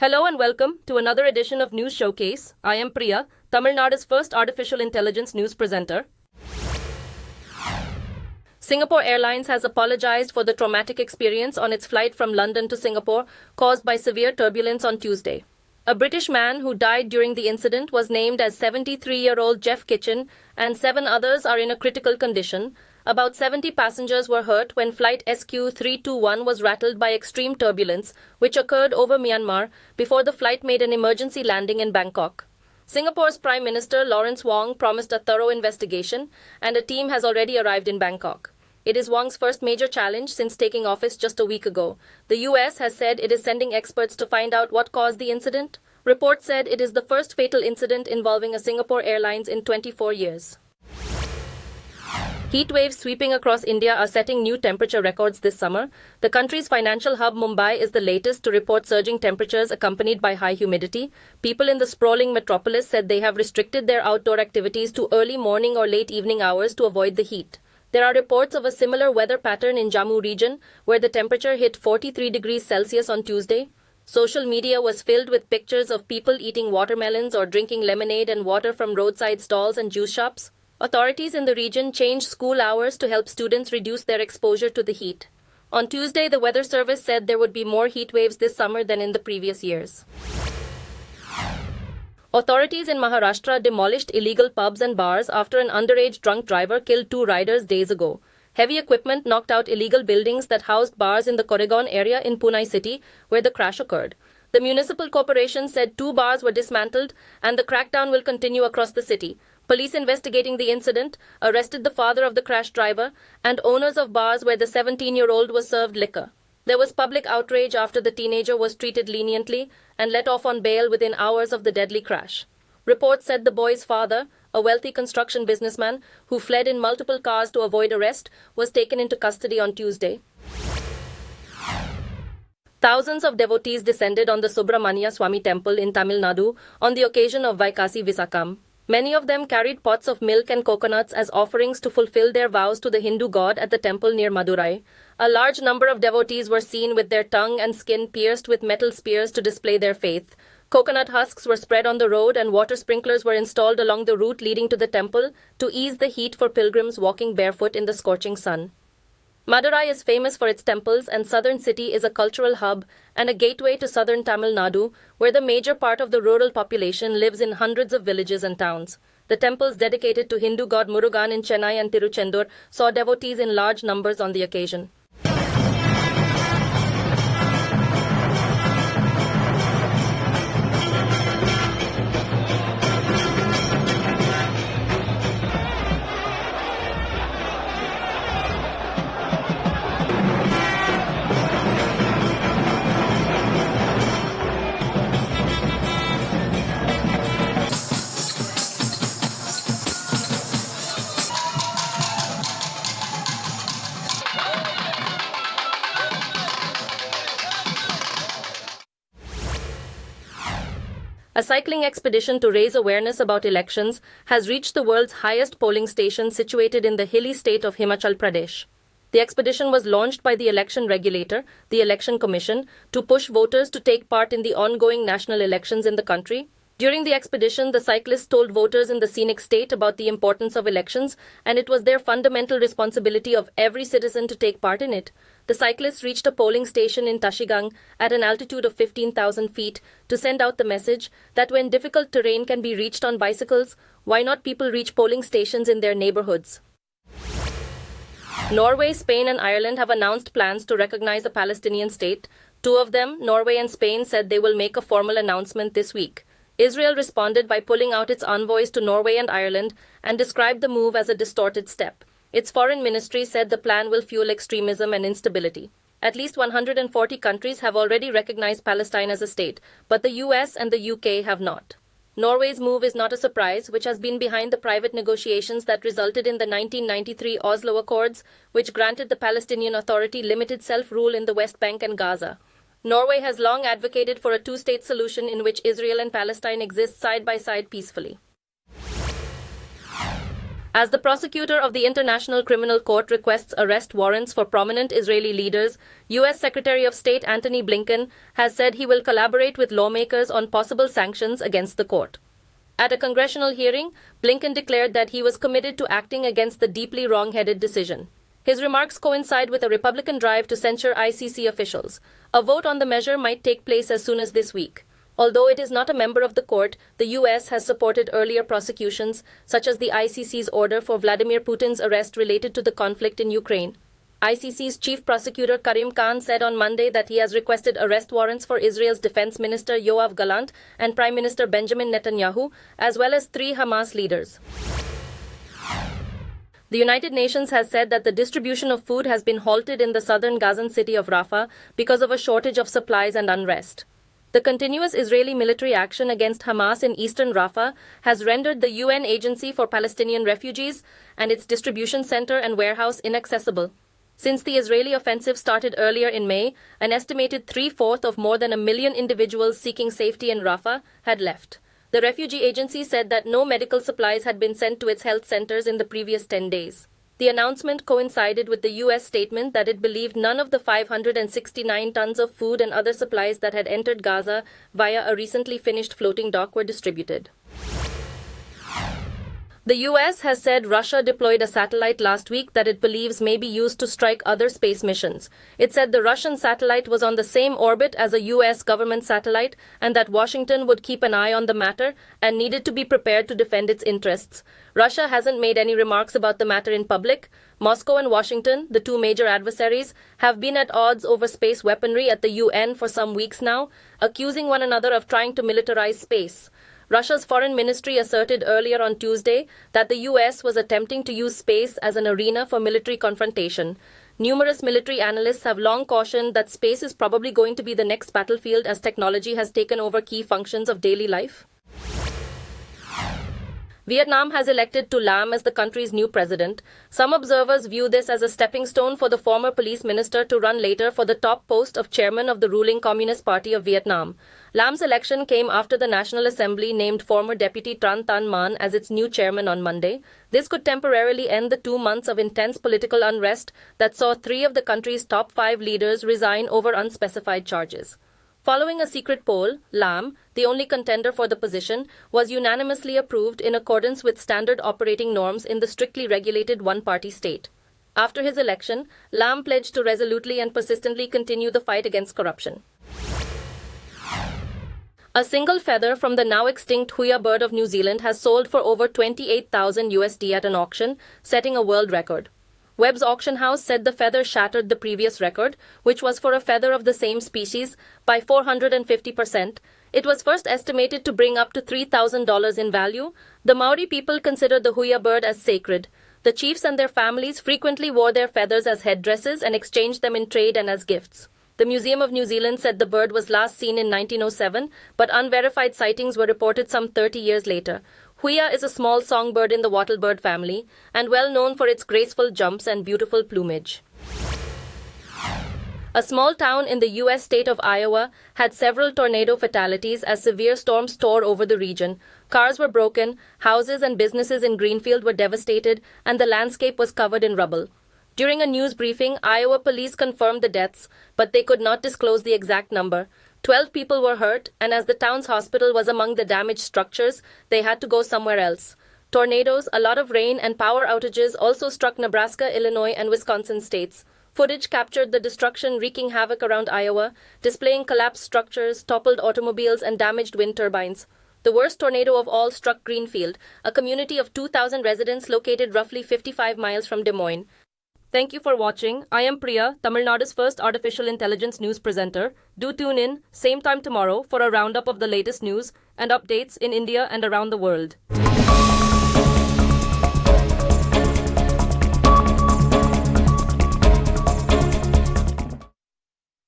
Hello and welcome to another edition of News Showcase. I am Priya, Tamil Nadu's first artificial intelligence news presenter. Singapore Airlines has apologized for the traumatic experience on its flight from London to Singapore caused by severe turbulence on Tuesday. A British man who died during the incident was named as 73-year-old Jeff Kitchen, and 7 others are in a critical condition. About 70 passengers were hurt when flight SQ321 was rattled by extreme turbulence, which occurred over Myanmar before the flight made an emergency landing in Bangkok. Singapore's Prime Minister Lawrence Wong promised a thorough investigation, and a team has already arrived in Bangkok. It is Wong's first major challenge since taking office just a week ago. The US has said it is sending experts to find out what caused the incident. Reports said it is the first fatal incident involving a Singapore Airlines in 24 years. Heat waves sweeping across India are setting new temperature records this summer. The country's financial hub Mumbai is the latest to report surging temperatures accompanied by high humidity. People in the sprawling metropolis said they have restricted their outdoor activities to early morning or late evening hours to avoid the heat. There are reports of a similar weather pattern in Jammu region, where the temperature hit 43 degrees Celsius on Tuesday. Social media was filled with pictures of people eating watermelons or drinking lemonade and water from roadside stalls and juice shops. Authorities in the region changed school hours to help students reduce their exposure to the heat. On Tuesday, the Weather Service said there would be more heat waves this summer than in the previous years. Authorities in Maharashtra demolished illegal pubs and bars after an underage drunk driver killed 2 riders days ago. Heavy equipment knocked out illegal buildings that housed bars in the Koregaon area in Pune city, where the crash occurred. The municipal corporation said 2 bars were dismantled and the crackdown will continue across the city. Police investigating the incident arrested the father of the crash driver and owners of bars where the 17-year-old was served liquor. There was public outrage after the teenager was treated leniently and let off on bail within hours of the deadly crash. Reports said the boy's father, a wealthy construction businessman who fled in multiple cars to avoid arrest, was taken into custody on Tuesday. Thousands of devotees descended on the Subramania Swami temple in Tamil Nadu on the occasion of Vaikasi Visakam. Many of them carried pots of milk and coconuts as offerings to fulfill their vows to the Hindu god at the temple near Madurai. A large number of devotees were seen with their tongue and skin pierced with metal spears to display their faith. Coconut husks were spread on the road and water sprinklers were installed along the route leading to the temple to ease the heat for pilgrims walking barefoot in the scorching sun. Madurai is famous for its temples, and southern city is a cultural hub and a gateway to southern Tamil Nadu, where the major part of the rural population lives in hundreds of villages and towns. The temples dedicated to Hindu god Murugan in Chennai and Tiruchendur saw devotees in large numbers on the occasion. A cycling expedition to raise awareness about elections has reached the world's highest polling station situated in the hilly state of Himachal Pradesh. The expedition was launched by the election regulator, the Election Commission, to push voters to take part in the ongoing national elections in the country. During the expedition, the cyclists told voters in the scenic state about the importance of elections, and it was their fundamental responsibility of every citizen to take part in it. The cyclists reached a polling station in Tashigang at an altitude of 15,000 feet to send out the message that when difficult terrain can be reached on bicycles, why not people reach polling stations in their neighborhoods? Norway, Spain and Ireland have announced plans to recognize a Palestinian state. 2 of them, Norway and Spain, said they will make a formal announcement this week. Israel responded by pulling out its envoys to Norway and Ireland and described the move as a distorted step. Its foreign ministry said the plan will fuel extremism and instability. At least 140 countries have already recognized Palestine as a state, but the US and the UK have not. Norway's move is not a surprise, which has been behind the private negotiations that resulted in the 1993 Oslo Accords, which granted the Palestinian Authority limited self-rule in the West Bank and Gaza. Norway has long advocated for a 2-state solution in which Israel and Palestine exist side by side peacefully. As the prosecutor of the International Criminal Court requests arrest warrants for prominent Israeli leaders, U.S. Secretary of State Antony Blinken has said he will collaborate with lawmakers on possible sanctions against the court. At a congressional hearing, Blinken declared that he was committed to acting against the deeply wrong-headed decision. His remarks coincide with a Republican drive to censure ICC officials. A vote on the measure might take place as soon as this week. Although it is not a member of the court, the U.S. has supported earlier prosecutions, such as the ICC's order for Vladimir Putin's arrest related to the conflict in Ukraine. ICC's chief prosecutor Karim Khan said on Monday that he has requested arrest warrants for Israel's defense minister Yoav Gallant and Prime Minister Benjamin Netanyahu, as well as 3 Hamas leaders. The United Nations has said that the distribution of food has been halted in the southern Gazan city of Rafah because of a shortage of supplies and unrest. The continuous Israeli military action against Hamas in eastern Rafah has rendered the UN Agency for Palestinian Refugees and its distribution center and warehouse inaccessible. Since the Israeli offensive started earlier in May, an estimated 3/4 of more than 1 million individuals seeking safety in Rafah had left. The refugee agency said that no medical supplies had been sent to its health centers in the previous 10 days. The announcement coincided with the U.S. statement that it believed none of the 569 tons of food and other supplies that had entered Gaza via a recently finished floating dock were distributed. The U.S. has said Russia deployed a satellite last week that it believes may be used to strike other space missions. It said the Russian satellite was on the same orbit as a U.S. government satellite and that Washington would keep an eye on the matter and needed to be prepared to defend its interests. Russia hasn't made any remarks about the matter in public. Moscow and Washington, the 2 major adversaries, have been at odds over space weaponry at the UN for some weeks now, accusing one another of trying to militarize space. Russia's foreign ministry asserted earlier on Tuesday that the U.S. was attempting to use space as an arena for military confrontation. Numerous military analysts have long cautioned that space is probably going to be the next battlefield as technology has taken over key functions of daily life. Vietnam has elected Tu Lam as the country's new president. Some observers view this as a stepping stone for the former police minister to run later for the top post of chairman of the ruling Communist Party of Vietnam. Lam's election came after the National Assembly named former Deputy Tran Tan Man as its new chairman on Monday. This could temporarily end the 2 months of intense political unrest that saw 3 of the country's top 5 leaders resign over unspecified charges. Following a secret poll, Lam, the only contender for the position, was unanimously approved in accordance with standard operating norms in the strictly regulated one-party state. After his election, Lam pledged to resolutely and persistently continue the fight against corruption. A single feather from the now extinct Huia bird of New Zealand has sold for over $28,000 USD at an auction, setting a world record. Webb's auction house said the feather shattered the previous record, which was for a feather of the same species, by 450%. It was first estimated to bring up to $3,000 in value. The Maori people consider the Huia bird as sacred. The chiefs and their families frequently wore their feathers as headdresses and exchanged them in trade and as gifts. The Museum of New Zealand said the bird was last seen in 1907, but unverified sightings were reported some 30 years later. Huia is a small songbird in the wattlebird family and well known for its graceful jumps and beautiful plumage. A small town in the U.S. state of Iowa had several tornado fatalities as severe storms tore over the region. Cars were broken, houses and businesses in Greenfield were devastated, and the landscape was covered in rubble. During a news briefing, Iowa police confirmed the deaths, but they could not disclose the exact number. 12 people were hurt, and as the town's hospital was among the damaged structures, they had to go somewhere else. Tornadoes, a lot of rain, and power outages also struck Nebraska, Illinois, and Wisconsin states. Footage captured the destruction wreaking havoc around Iowa, displaying collapsed structures, toppled automobiles, and damaged wind turbines. The worst tornado of all struck Greenfield, a community of 2,000 residents located roughly 55 miles from Des Moines. Thank you for watching. I am Priya, Tamil Nadu's first artificial intelligence news presenter. Do tune in, same time tomorrow, for a roundup of the latest news and updates in India and around the world.